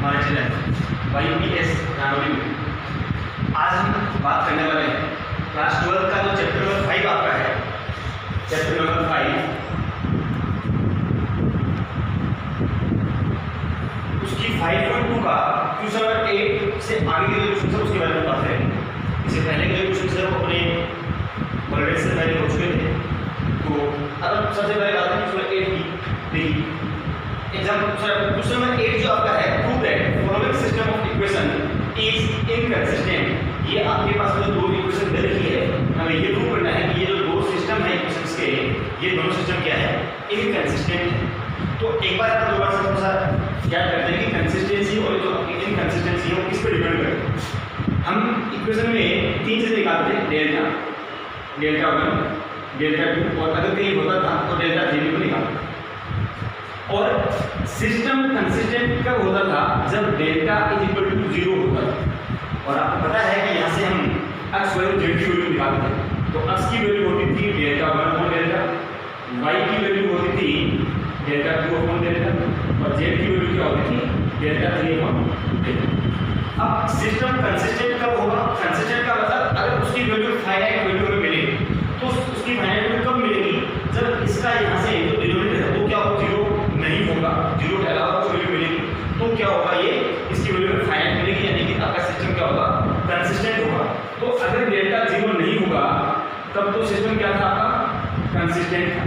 हमारे channel YPS Janvi में आज हम बात करने वाले हैं क्लास 12 का जो चैप्टर नंबर 5 आपका है। चैप्टर नंबर 5 उसकी 5.2 का क्वेश्चन नंबर 8 से आगे के जो क्वेश्चन है उसके बारे में बात करेंगे। इससे पहले के जो क्वेश्चन है वो अपने ऑलरेडी से पहले हो चुके थे। तो अब सबसे पहले बात करें क्वेश्चन 8 की। देखिए क्वेश्चन नंबर 8 जो आपका है, prove that following system of equation is inconsistent. ये आपके पास जो दो इक्वेशन दे रखी है, हमें ये प्रूव करना है कि ये जो दो सिस्टम है इक्वेशंस के, ये दोनों सिस्टम क्या है, इनकंसिस्टेंट है। तो एक बार आप दोबारा से थोड़ा सा क्या करते हैं कि कंसिस्टेंसी और जो इनकंसिस्टेंसी है वो किस पर डिपेंड करती है। हम इक्वेशन में तीन चीजें निकालते हैं, डेल्टा, डेल्टा 1, डेल्टा 2 और अगर कहीं होता था तो डेल्टा 3 को निकालते हैं। और सिस्टम कंसिस्टेंट कब होता था, जब डेल्टा इज इक्वल टू 0 होता था। और आपको पता है कि यहाँ से हम x वैल्यू z की वैल्यू निकालते हैं। तो x की वैल्यू होती थी डेल्टा 1 अपॉन डेल्टा, y की वैल्यू होती थी डेल्टा 2 अपॉन डेल्टा और z की वैल्यू क्या होती थी डेल्टा 3 अपॉन डेल्टा। अब सिस्टम कंसिस्टेंट कब होगा, कंसिस्टेंट का मतलब अगर उसकी वैल्यू फाइनाइट वैल्यू में मिले तो उसकी फाइनाइट वैल्यू कब मिलेगी, जब इसका यहाँ से जो डिनोमिनेटर है वो क्या हो, 0 नहीं होगा, 0 के अलावा कुछ वैल्यू मिलेगी तो क्या होगा, ये इसकी वैल्यू फाइनाइट मिलेगी, यानी कि आपका सिस्टम क्या होगा, कंसिस्टेंट होगा। तो अगर डेल्टा 0 नहीं होगा तब तो सिस्टम क्या था आपका, कंसिस्टेंट था।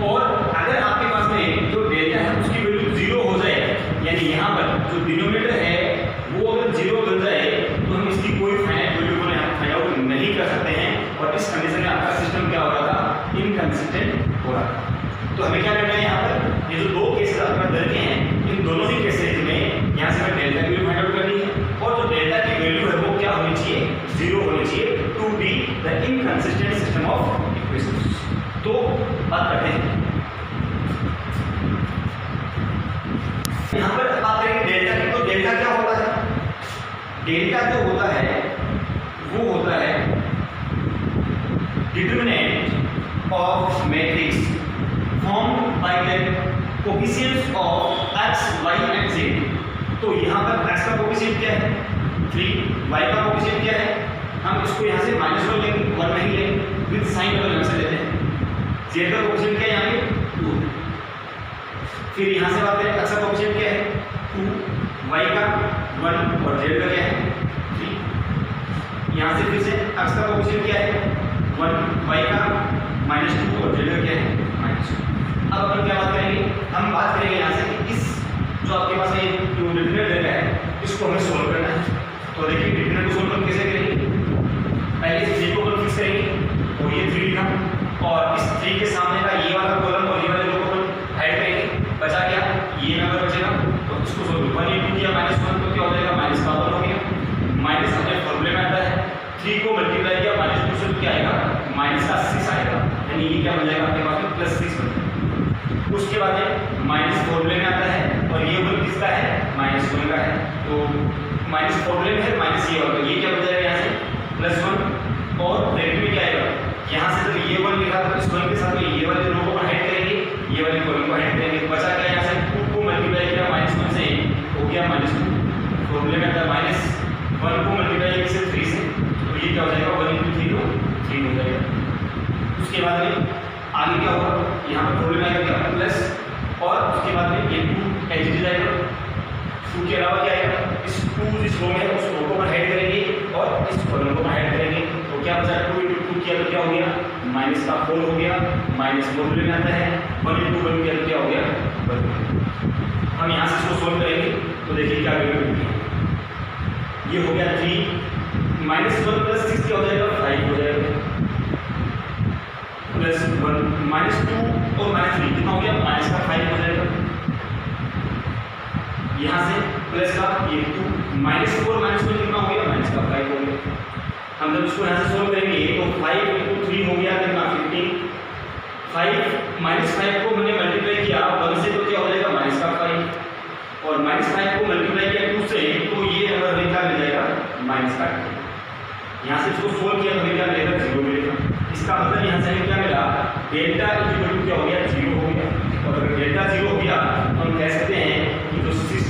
और अगर आपके पास में जो डेल्टा है उसकी वैल्यू 0 हो जाए, यानी यहाँ पर जो डिनोमिनेटर है वो अगर 0 बन जाए तो हम इसकी कोई फाइनाइट वैल्यू को फाइंड आउट नहीं कर सकते हैं और इस कंडीशन में आपका सिस्टम क्या हो रहा था, इनकंसिस्टेंट हो रहा था। तो हमें क्या करना है, यहाँ पर ये जो दो केसेस आपने दे रखे हैं, इन दोनों ही केसेस में यहाँ से हमें डेल्टा की वैल्यू फाइंड आउट करनी है और जो डेल्टा की वैल्यू है वो क्या होनी चाहिए, 0 होनी चाहिए to be the inconsistent system of equations. तो बात करते हैं यहाँ पर बात करेंगे डेल्टा की। तो डेल्टा क्या होता है, डेल्टा जो होता है वो होता है determinant of matrix formed by the coefficients of x, y and z। तो यहाँ पर x का कोएफिशिएंट क्या है 3, y का कोएफिशिएंट क्या है, हम इसको यहाँ से -1 लेंगे, 1 नहीं लेंगे, विद साइन डबल से लेते हैं। z का कोएफिशिएंट क्या है यहाँ पे 2। फिर यहाँ से बात करें x का कोएफिशिएंट क्या है 2, y का 1 और z का क्या है 3। यहाँ से फिर से x का कोएफिशिएंट क्या है 1, y का -2 और z का क्या है -2। अब अपन क्या बात करेंगे, हम बात करेंगे यहाँ से कि इस जो आपके पास ये जो डिटरमिनेंट डेल्टा है इसको हमें सोल्व करना है। तो देखिए डिटरमिनेंट को सोल्व हम कैसे करेंगे, पहले इस g को अपन फिक्स करेंगे तो ये 3 लिखा और इस 3 के सामने का ये वाला कॉलम और ये वाले दो को अपन हाइड करेंगे, बचा क्या ये नंबर बचेगा। तो इसको सोल्व 1 इंटू किया -1 तो क्या हो जाएगा -1 हो गया। माइनस अपने फॉर्मूले में आता है, 3 को मल्टीप्लाई किया -2 से क्या आएगा -6 आएगा, यानी ये क्या बन जाएगा आपके पास में +6 बन जाएगा। उसके बाद माइनस फॉर्मूले में आता है और ये वन किसका है -1 का है, तो माइनस फॉर्मूले में है माइनस ये होगा, ये क्या बन जाएगा यहाँ से +1 और ब्रैकेट में क्या आएगा, यहाँ से जब ये 1 लिखा तो इस 1 के साथ ये वाले दोनों को हाइड करेंगे, ये वाले कॉलम को हाइड करेंगे, बचा क्या यहाँ से 2 को मल्टीप्लाई किया -1 से हो गया -2। फॉर्मूले में आता है -1 को मल्टीप्लाई किया 3 से तो ये क्या हो जाएगा 1 इंटू 3 तो 3 हो जाएगा। उसके बाद में आगे क्या होगा, यहाँ पर फॉर्मूले में आएगा क्या प्लस और उसके बाद में ये 2 एच जाएगा, 2 के अलावा क्या आएगा, इस 2 जिस रो में है उस रो को हाइड करेंगे और इस कॉलम को हाइड करेंगे। तो क्या बचा 2 इंटू 2 किया तो क्या हो गया -4 हो गया, माइनस फॉर्मूले में आता है 1 इंटू 1 किया तो क्या हो गया 1। हम यहाँ से इसको सोल्व करेंगे तो देखिए क्या वैल्यू मिलती है, ये हो गया 3 -1 + 6 क्या हो जाएगा 5 हो जाएगा, +1 -2 और -3 कितना हो गया -5 हो जाएगा। यहाँ से प्लस का ये 2 -4 -1 कितना हो गया -5 हो गया। हम जब इसको यहाँ से सोल्व करेंगे तो 5 इंटू 3 हो गया कितना 15, 5 को मैंने मल्टीप्लाई किया 1 से तो क्या हो जाएगा -5 और -5 को मल्टीप्लाई किया 2 से तो ये नंबर हमें क्या मिल जाएगा -5। यहाँ से इसको सोल्व किया तो हमें क्या मिलेगा 0 मिलेगा। इसका मतलब यहाँ से हमें क्या मिला डेल्टा इक्वल टू क्या हो गया 0 हो गया। और अगर डेल्टा 0 हो गया तो हम कह सकते हैं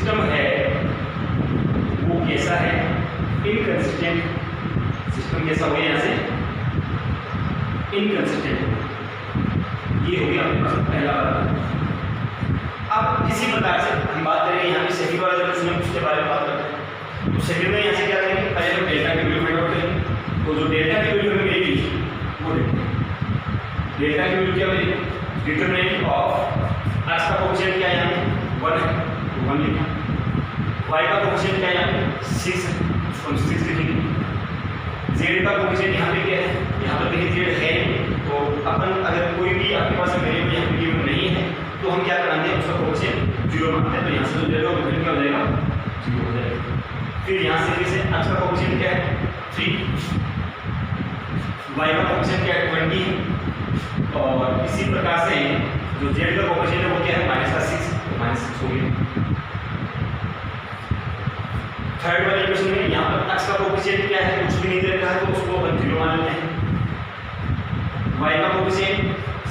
सिस्टम है वो कैसा है, इनकंसिस्टेंट। सिस्टम कैसा हो गया यहाँ से, इनकंसिस्टेंट। ये हो गया आपके पास पहला वाला। अब इसी प्रकार से हम बात करेंगे यहाँ पे सेकंड वाला जब इसमें उसके बारे में बात करते हैं। तो सेकंड में यहाँ से क्या करेंगे, पहले हम डेल्टा की वैल्यू फाइंड आउट करेंगे। तो जो डेल्टा की वैल्यू हमें मिलेगी वो डेल्टा की वैल्यू क्या मिलेगी, डिटरमिनेंट ऑफ x का कोएफिशिएंट क्या है यहाँ पे 1 है तो 1 लिखा, y का कोएफिशिएंट क्या है यहाँ पे 6 है तो हम 6 लिखेंगे, z का कोएफिशिएंट यहाँ पे क्या है, यहाँ पर कहीं z है तो अपन अगर कोई भी आपके पास वेरिएबल यहाँ पे गिवन नहीं है तो हम क्या कराएंगे, उसका कोएफिशिएंट 0 मानते हैं। तो यहाँ से जो डेल्टा होगा क्या हो जाएगा, 0 हो जाएगा। फिर यहाँ से फिर से x का कोएफिशिएंट क्या है 3, y का कोएफिशिएंट क्या है 20 है, और इसी प्रकार से जो z का कोएफिशिएंट है वो क्या है -6, तो -6 हो गया। थर्ड वाले इक्वेशन में यहाँ पर x का कोएफिशिएंट क्या है, कुछ भी नहीं दे रखा है तो उसको अपन 0 मान लेते हैं। y का कोएफिशिएंट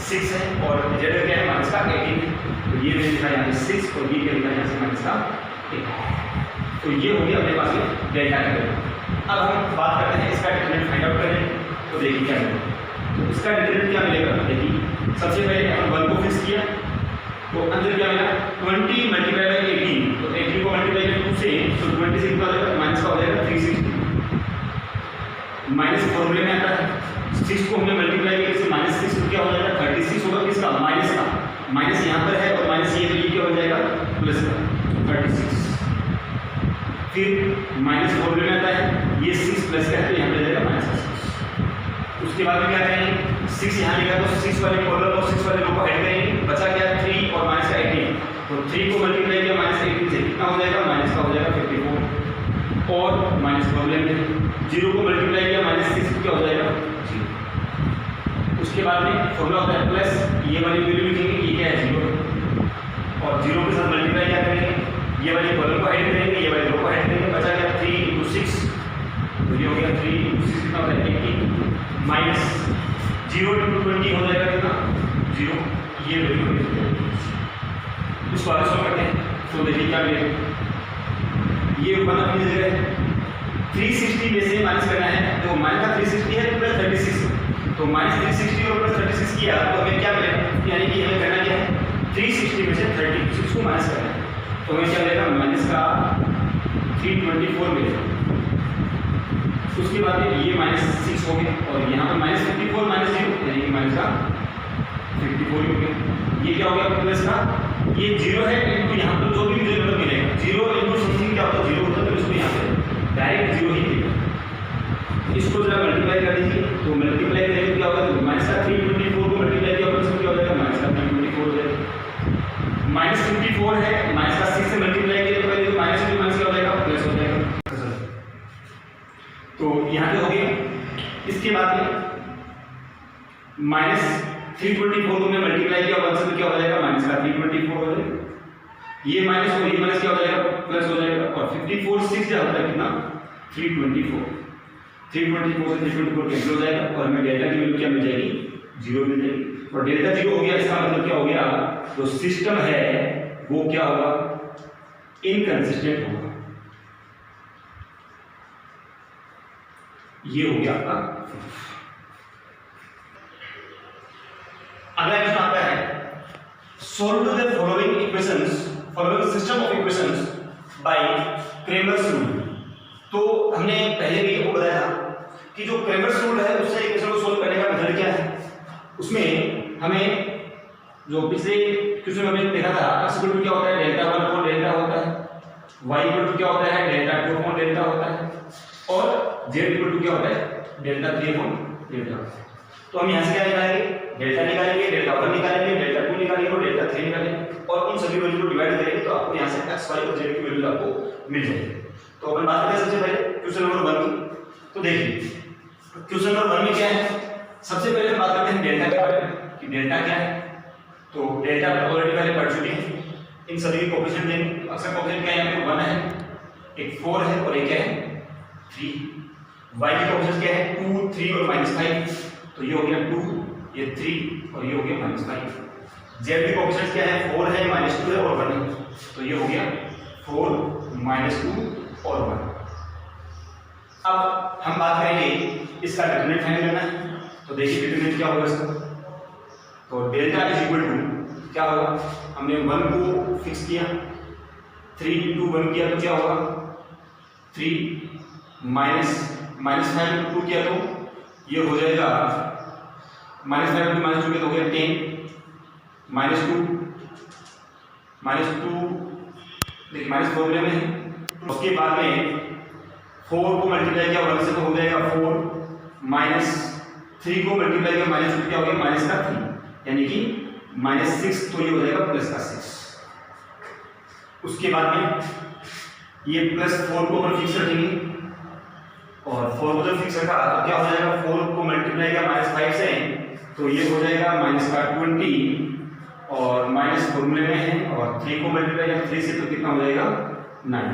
6 है और z का क्या है -18 है, तो ये मैंने लिखा यहाँ पे 6 और ये क्या लिखा यहाँ से -18। तो ये हो गया अपने पास में डेल्टा का वैल्यू। अब हम बात करते हैं इसका डिटरमिनेंट फाइंड आउट करें। तो देखिए क्या मिलेगा, तो इसका डिटरमिनेंट क्या मिलेगा, देखिए सबसे पहले अपन 1 को फिक्स किया तो अंदर क्या मिला 20 मल्टीप्लाई बाय 18, तो 18 को मल्टीप्लाई बाय 2 से तो 20 से कितना हो जाएगा, माइनस का हो जाएगा 360। माइनस फॉर्मूले में आता है 6 को हमने मल्टीप्लाई किया इससे -6 तो क्या हो जाएगा 36 होगा, किसका माइनस का, माइनस यहाँ पर है और माइनस ये तो ये क्या हो जाएगा प्लस का 36। फिर माइनस फॉर्मूले में आता है ये 6 प्लस का है तो यहाँ पे जाएगा -6। उसके बाद में क्या करेंगे 6 यहाँ लिखा तो 6 वाले कॉलम और 6 वाले रो को ऐड करेंगे, बचा क्या 3 और माइनस का 18, तो 3 को मल्टीप्लाई किया -18 से कितना हो जाएगा, माइनस का हो जाएगा 54 और माइनस प्रॉब्लम में 0 को मल्टीप्लाई किया -6 क्या हो जाएगा 0। उसके बाद में फॉर्मूला होता है प्लस ये वाली वैल्यू लिखेंगे, ये क्या है 0 और 0 के साथ मल्टीप्लाई क्या करेंगे, ये वाली कॉलम को ऐड करेंगे, ये वाली रो को ऐड करेंगे, बचा क्या 3 × 6 तो ये हो गया 3 × 6 कितना होता है 18 माइनस 0 × 20 हो जाएगा कितना 0, ये वैल्यू उसको आगे सॉल्व करते हैं। तो देखिए क्या मिलेगा, ये 1 अपनी जगह है 360 में से माइनस करना है तो माइनस का 360 है प्लस 36, तो -360 और प्लस 36 किया तो हमें क्या मिलेगा, यानी कि हमें करना क्या है 360 में से 36 को माइनस करना है तो हमें क्या मिलेगा माइनस का 324 मिलेगा। उसके बाद में ये -6 हो गया और यहाँ पर -54 -0 यानी कि माइनस का 54 हो गया। ये क्या हो गया प्लस का, ये 0 है इनटू यहाँ पर जो भी मुझे नंबर मिलेगा 0 इनटू समथिंग क्या होता है 0 होता है तो इसको यहाँ पे डायरेक्ट 0 ही देगा। इसको जरा मल्टीप्लाई कर दीजिए तो मल्टीप्लाई करेंगे तो क्या होगा -324 को मल्टीप्लाई किया तो इसको क्या हो जाएगा -324 हो जाएगा। -54 है -6 से मल्टीप्लाई किया तो पहले तो माइनस से माइनस क्या हो जाएगा प्लस हो जाएगा। तो यहाँ पे हो गया। इसके बाद में -324 को मैं मल्टीप्लाई किया 1 से तो क्या हो जाएगा -324 हो जाएगा, ये माइनस और ये माइनस क्या हो जाएगा प्लस हो जाएगा और 54 6 क्या होता है कितना 324 से 324 कैंसिल हो जाएगा और हमें डेल्टा की वैल्यू क्या मिल जाएगी 0 मिल जाएगी और डेल्टा 0 हो गया। इसका मतलब क्या हो गया, जो सिस्टम है वो क्या होगा इनकंसिस्टेंट होगा। ये हो गया आपका। अगला क्वेश्चन आता है solve the following equations, following system of equations bye Cramer's rule. तो हमने पहले भी आपको बताया था कि जो क्रेमर्स रूल है उससे इक्वेशन को सॉल्व करने का मेथड क्या है। उसमें हमें जो पिछले क्वेश्चन में हमने देखा था x इक्वल टू क्या होता है डेल्टा 1 अपॉन डेल्टा होता है, y इक्वल टू क्या होता है डेल्टा 2 अपॉन डेल्टा होता है और z इक्वल टू क्या होता है डेल्टा 3 अपॉन डेल्टा। तो हम यहाँ से क्या निकालेंगे डेल्टा निकालेंगे, डेल्टा 1 निकालेंगे, डेल्टा 2 निकालेंगे और डेल्टा 3 निकालेंगे और उन सभी वैल्यू को डिवाइड करेंगे तो आपको यहाँ से x y और z की वैल्यू आपको मिल जाएगी। तो अपन बात करते हैं सबसे पहले क्वेश्चन नंबर 1 की। तो देखिए क्वेश्चन नंबर 1 में क्या है, सबसे पहले हम बात करते हैं डेल्टा के बारे में कि डेल्टा क्या है। तो डेल्टा ऑलरेडी पहले पढ़ चुके हैं, इन सभी के कोएफिशिएंट देंगे। अक्सर कोएफिशिएंट क्या है, यहाँ पे 1 है, एक 4 है और एक क्या है 3। y के कोएफिशिएंट क्या है 2 3 और -5, तो ये हो गया 2 ये 3 और ये हो गया -5। z के कोएफिशिएंट क्या है 4 है -2 है और 1 है, तो ये हो गया 4 -2 और 1। अब हम बात करेंगे इसका डिटरमिनेंट फाइंड करना है। तो देखिए डिटरमिनेंट क्या होगा इसका, तो डेल्टा इज इक्वल टू क्या होगा, हमने 1 को फिक्स किया, 3 into 1 किया तो क्या होगा 3 -5 into 2 किया तो ये हो जाएगा -5 into -2 किया तो हो गया 10 -2 देखिए -4 में है। उसके बाद में 4 को मल्टीप्लाई किया 1 से तो हो जाएगा 4 -3 को मल्टीप्लाई किया -2 क्या हो गया -3 यानी कि -6 तो ये हो जाएगा +6। उसके बाद में ये +4 को अपन फिक्स रखेंगे और 4 को जब फिक्स रखा तो क्या हो जाएगा 4 को मल्टीप्लाई किया -5 से तो ये हो जाएगा -20 और माइनस फॉर्मूले में है और 3 को मल्टीप्लाई किया 3 से तो कितना हो जाएगा 9।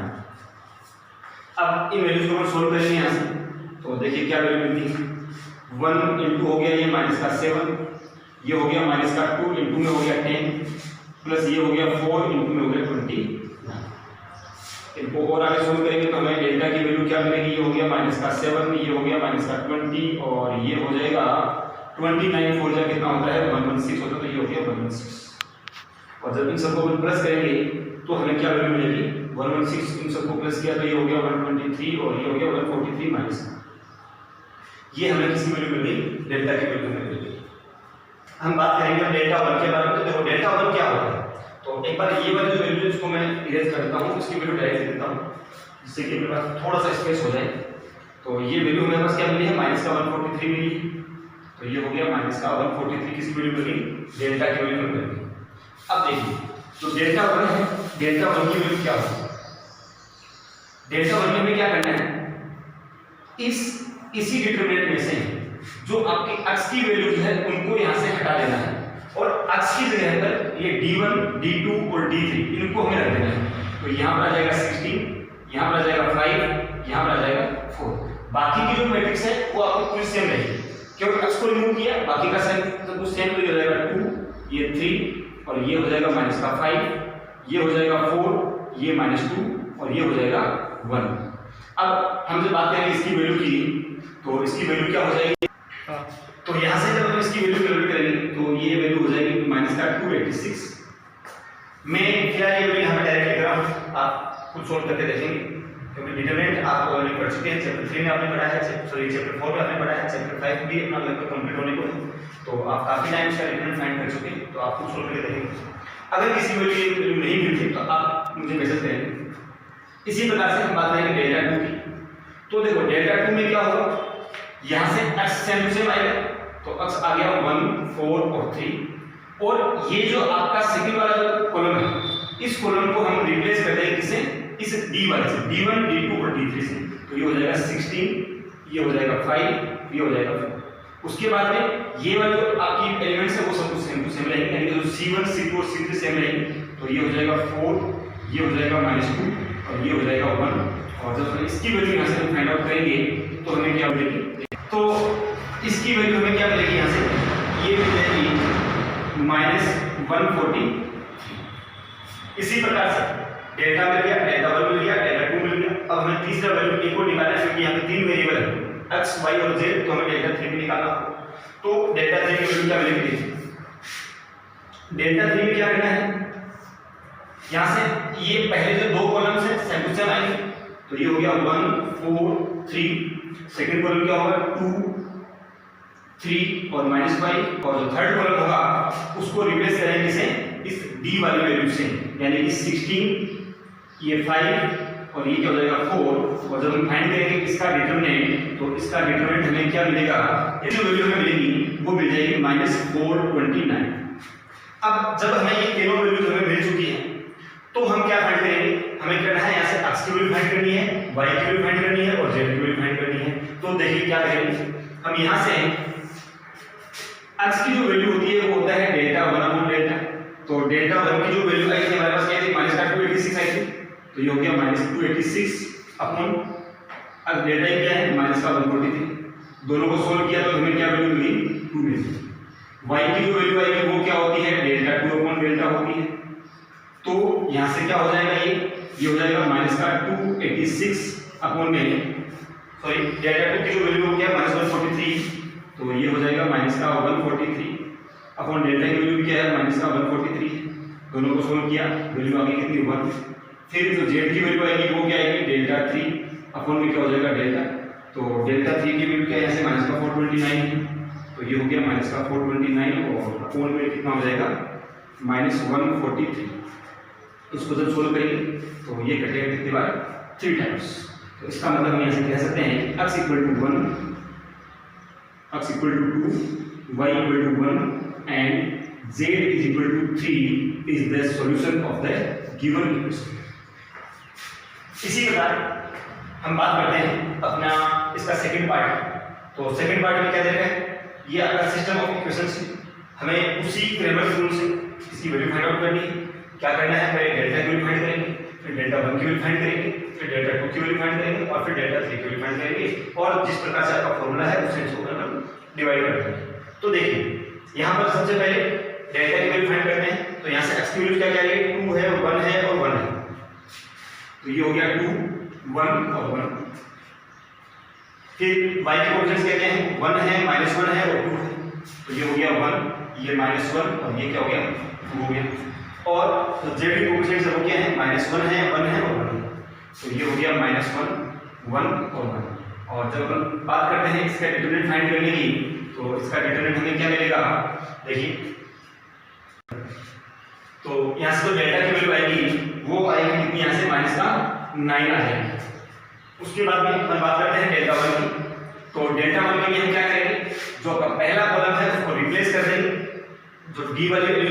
अब इन वैल्यूज को हम सोल्व करेंगे यहाँ से, तो देखिए क्या वैल्यू मिलती है 1 into हो गया ये -7, ये हो गया -2 into में हो गया 10 प्लस ये हो गया 4 into में हो गया 20। इनको और आगे सोल्व करेंगे तो हमें डेल्टा की वैल्यू क्या मिलेगी, ये हो गया -7, ये हो गया -20 और ये हो जाएगा 29 4 जा कितना होता है 116 होता है, तो ये हो गया 116। और जब इन सबको अपन प्लस करेंगे तो हमें क्या वैल्यू मिलेगी 116, इन सबको प्लस किया तो ये हो गया 123 और ये हो गया 143 माइनस। ये हमें किसी वैल्यू मिल गई, डेल्टा की वैल्यू मिल गई। हम बात करेंगे अब डेल्टा 1 के बारे में। तो देखो डेल्टा 1 क्या होता है, तो एक बार ये वाली जो वैल्यू इसको मैं इरेज कर देता हूं, इसकी वैल्यू डायरेक्ट लिख देता हूं जिससे कि मेरे पास थोड़ा सा स्पेस हो जाए। तो ये वैल्यू मेरे पास क्या मिली है -143 मिली, तो ये हो गया -143 किसकी वैल्यू मिली, डेल्टा की वैल्यू मिल गई। अब देखिए तो डेल्टा 1 है, डेल्टा 1 की वैल्यू क्या होगी, डेल्टा 1 में हमें क्या करना है, इसी डिटरमिनेंट में से जो आपके x की वैल्यूज है उनको यहां से हटा देना है और x की जगह पर ये d1 d2 और d3 इनको हमें रख देना है। तो यहां पर आ जाएगा 16, यहां पर आ जाएगा 5, यहां पर आ जाएगा 4। बाकी की जो मैट्रिक्स है वो आपको पूरी सेम रहेगी, क्योंकि x को रिमूव किया बाकी का सब कुछ सेम, तो ये हो जाएगा 2, ये 3 और ये हो जाएगा -5, ये हो जाएगा 4, ये -2 और ये हो जाएगा 1। अब हम जब बात करेंगे इसकी वैल्यू की, तो इसकी वैल्यू क्या हो जाएगी, तो यहां से जब हम इसकी वैल्यू कैलकुलेट करेंगे तो ये वैल्यू हो जाएगी -286। मैं फिलहाल ये वैल्यू यहां पे डायरेक्ट लिख रहा हूं, आप खुद सोल्व करके देखेंगे क्योंकि डिटरमिनेंट आप ऑलरेडी पढ़ चुके हैं, चैप्टर 3 में आपने पढ़ा है, चैप्टर 4 में आपने पढ़ा है, चैप्टर 5 भी अपना लगभग कंप्लीट होने को है, तो आप काफी टाइम इसका डिटरमिनेंट फाइंड कर चुके हैं, तो आप खुद सोल्व करके देखेंगे। अगर किसी वैल्यू नहीं मिलती तो आप मुझे मैसेज करेंगे। इसी प्रकार से हम बात करेंगे डेल्टा 2 की। तो देखो डेल्टा 2 में क्या होगा, यहां से x सेम टू सेम आएगा, तो x आ गया 1 4 और 3 और ये जो आपका सेकंड वाला जो कॉलम है इस कॉलम को हम रिप्लेस कर देंगे किसे, इस d वाले से, d1 d2 और d3 से। तो ये हो जाएगा 16, ये हो जाएगा 5, ये हो जाएगा 4। उसके बाद में ये वाले जो आपकी एलिमेंट्स है वो सब कुछ सेम टू सेम रहेंगे, यानी कि जो c1 c2 और c3 सेम रहेंगे। तो ये हो जाएगा 4, ये हो जाएगा -2 और ये हो जाएगा 1। और जब हम इसकी वैल्यू यहां से फाइंड आउट करेंगे तो हमें क्या मिलेगी, तो इसकी वैल्यू हमें क्या मिलेगी यहां से, ये मिलेगी -140। इसी प्रकार से डेल्टा मिल गया, डेल्टा 1 मिल गया, डेल्टा 2 मिल गया। अब हमें तीसरा वैल्यू एक और निकालना है क्योंकि यहां पे 3 वेरिएबल है x y और z, तो हमें डेल्टा 3 भी निकालना होगा। तो डेल्टा 3 की वैल्यू क्या मिलेगी, डेल्टा 3 में क्या करना है, यहां से ये पहले जो दो कॉलम्स हैं सेम टू सेम आएंगे, तो ये हो गया 1 4 3, सेकंड कॉलम क्या होगा 2 3 और -5 और जो थर्ड कॉलम होगा उसको रिप्लेस करेंगे इसे इस d वाली वैल्यू से, यानी कि 16, ये 5 और ये क्या हो जाएगा 4। और जब हम फाइंड करेंगे इसका डिटरमिनेंट, तो इसका डिटरमिनेंट हमें क्या मिलेगा, ये जो वैल्यू हमें मिलेगी वो मिल जाएगी -429। अब जब हमें ये तीनों वैल्यूज हमें मिल चुकी है तो हम क्या फाइंड करेंगे, हमें करना है यहाँ से x की वैल्यू फाइंड करनी है, y की वैल्यू फाइंड करनी है और z की वैल्यू फाइंड करनी है। तो देखिए क्या करेंगे, हम यहाँ से x की जो वैल्यू होती है वो होता है डेल्टा 1 अपॉन डेल्टा। तो डेल्टा 1 की जो वैल्यू आई थी हमारे पास क्या थी, -286 आई थी, तो ये हो गया -286 अपॉन, अब डेल्टा क्या है -143। दोनों को सोल्व किया तो हमें क्या वैल्यू मिली 2 मिली। y की जो वैल्यू आएगी वो क्या होती है, डेल्टा 2 अपॉन डेल्टा होती है। तो यहां से क्या हो जाएगा, ये ये हो जाएगा माइनस का 286 अपॉन में, सॉरी डेल्टा 2 की जो वैल्यू हो गया माइनस 143, तो ये हो जाएगा माइनस का 143 अपॉन डेल्टा की वैल्यू क्या है माइनस का 143, दोनों को सोल्व किया, वैल्यू आ गई कितनी 1। फिर जो जेड की वैल्यू आएगी वो क्या आएगी डेल्टा 3 अपॉन में क्या हो जाएगा डेल्टा, तो डेल्टा 3 की वैल्यू क्या है यहाँ से माइनस का 429, तो ये हो गया माइनस का 429 और अपॉन में कितना हो जाएगा माइनस 143। इसको जब सोल्व करेंगे तो ये कटेगा कितनी बार 3 टाइम्स, तो इसका मतलब हम यहाँ से कह सकते हैं x equal to 1, x equal to 2, y equal to 1 and z is equal to 3 is the solution of the given equation. इसी प्रकार हम बात करते हैं अपना इसका सेकंड पार्ट। तो सेकंड पार्ट में क्या दे रखा है, ये आपका सिस्टम ऑफ इक्वेशंस, हमें उसी क्रैमर रूल से इसकी वैल्यू फाइंड आउट करनी है। क्या करना है, पहले डेल्टा की वैल्यू फाइंड करेंगे, फिर डेल्टा 1 की वैल्यू फाइंड करेंगे, फिर डेल्टा 2 की वैल्यू फाइंड करेंगे और फिर डेल्टा 3 की वैल्यू फाइंड करेंगे, और जिस प्रकार से आपका फॉर्मूला है उससे इसको हम डिवाइड कर देंगे। तो देखिए यहाँ पर सबसे पहले डेल्टा की वैल्यू फाइंड करते हैं, तो यहाँ से x की वैल्यू क्या क्या है 2 है, 1 है और 1 है, तो ये हो गया 2, 1 और 1। फिर y के कोएफिशिएंट्स क्या क्या हैं, 1 है, -1 है और 2 है, तो ये हो गया 1, ये -1 और ये क्या हो गया 2 हो गया। और z के कोएफिशिएंट्स वो क्या है, -1 है, 1 है और 1 है, तो ये हो गया -1, 1 और 1। और जब हम बात करते हैं इसका डिटरमिनेंट फाइंड करने की, तो इसका डिटरमिनेंट हमें क्या मिलेगा, देखिए तो यहाँ से जो डेल्टा की वैल्यू आएगी वो आएगी कितनी, यहाँ से माइनस का 9 आ जाएगी। उसके बाद में हम बात करते हैं डेल्टा 1 की, तो डेल्टा 1 के लिए हम क्या करेंगे, जो आपका पहला कॉलम है उसको रिप्लेस कर देंगे, जो डी वाली वैल्यू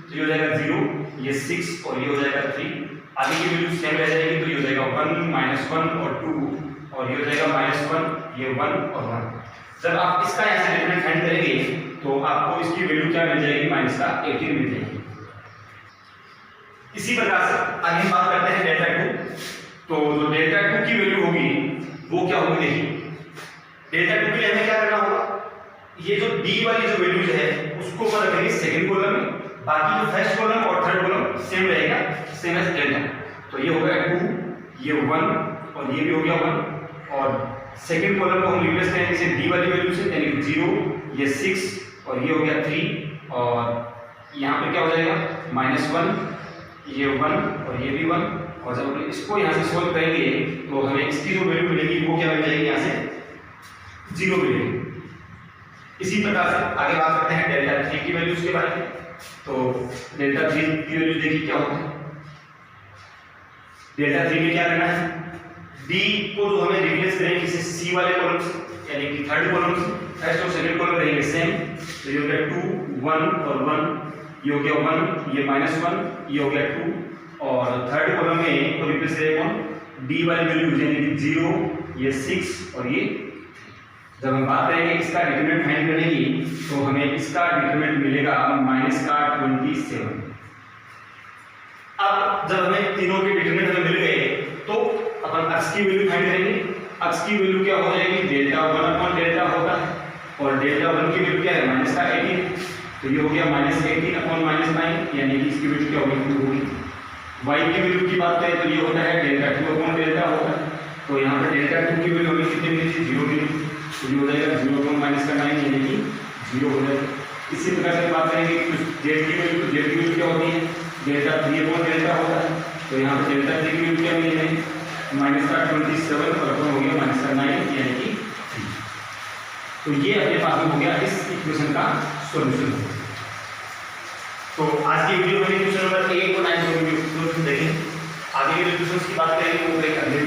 तो ये हो जाएगा 0, ये 6 और ये हो जाएगा 3, आगे की वैल्यू सेम रह जाएगी, तो ये हो जाएगा 1, -1 और 2 और ये हो जाएगा -1, ये 1 और 1। जब आप इसका यहाँ से डिटरमिनेंट फाइंड करेंगे तो आपको इसकी वैल्यू क्या मिल जाएगी, माइनस का 18 मिल जाएगी। इसी प्रकार से आगे हम बात करते हैं डेल्टा 2, तो जो डेल्टा 2 की वैल्यू होगी वो क्या होगी, देखिए डेल्टा 2 के लिए हमें क्या करना होगा, ये जो डी वाली जो वैल्यूज है उसको ऊपर रखेंगे सेकंड कॉलम में, बाकी जो फर्स्ट कॉलम और थर्ड कॉलम सेम रहेगा, सेम एज डेल्टा, तो ये हो गया 2, ये 1 और ये भी हो गया 1, और सेकंड कॉलम को हम रिप्लेस करेंगे इसे डी वाली वैल्यू से, यानी 0, ये 6 और ये हो गया 3, और यहाँ पे क्या हो जाएगा -1, ये 1 और ये भी 1, और जब हम इसको यहाँ से सोल्व करेंगे तो हमें इसकी जो वैल्यू मिलेगी वो क्या मिल जाएगी, यहाँ से 0 मिलेगी। इसी प्रकार से आगे बात करते हैं डेल्टा 3 की वैल्यूज के बारे में, तो डेल्टा 3 की वैल्यू देखिए क्या होता है। डेल्टा 3 में क्या करना है, डी को जो हमें रिप्लेस करेंगे किसी सी वाले कॉलम से, यानी कि थर्ड कॉलम से, फर्स्ट और सेकंड कॉलम रहेंगे सेम, तो ये हो गया 2, 1 और 1, ये हो गया 1, ये -1, ये हो गया 2, और थर्ड कॉलम में को रिप्लेस करेंगे कौन, डी वाली वैल्यू यानी कि 0, ये 6 और ये। जब हम बात करेंगे इसका डिटरमिनेंट फाइंड करने की, तो हमें इसका डिटरमिनेंट मिलेगा -27। अब जब हमें तीनों के डिटरमिनेंट हमें मिल गए तो अपन x की वैल्यू फाइंड करेंगे। x की वैल्यू क्या हो जाएगी, डेल्टा 1 अपॉन डेल्टा होता है, और डेल्टा 1 की वैल्यू क्या है -18, तो ये हो गया -18 अपॉन -9, यानी कि इसकी वैल्यू क्या होगी 2 होगी। y की वैल्यू की बात करें तो ये होता है डेल्टा 2 अपॉन डेल्टा होता है, तो यहाँ पर डेल्टा 2 की वैल्यू हमें कितनी मिली थी, 0 मिली, तो ये हो जाएगा 0 अपॉन -9 यानी कि 0 हो जाएगा। इसी प्रकार से बात करेंगे कि z की वैल्यू, तो z की वैल्यू क्या होती है, डेल्टा 3 अपॉन डेल्टा होता है, तो यहाँ पर डेल्टा 3 की वैल्यू क्या मिली है -27 और अपॉन हो गया -9 यानी कि 3। तो ये अपने पास में हो गया इस इक्वेशन का सॉल्यूशन। तो आज की वीडियो में क्वेश्चन नंबर 8 और 9 को देखें, आगे के क्वेश्चंस की बात करेंगे वो एक अगले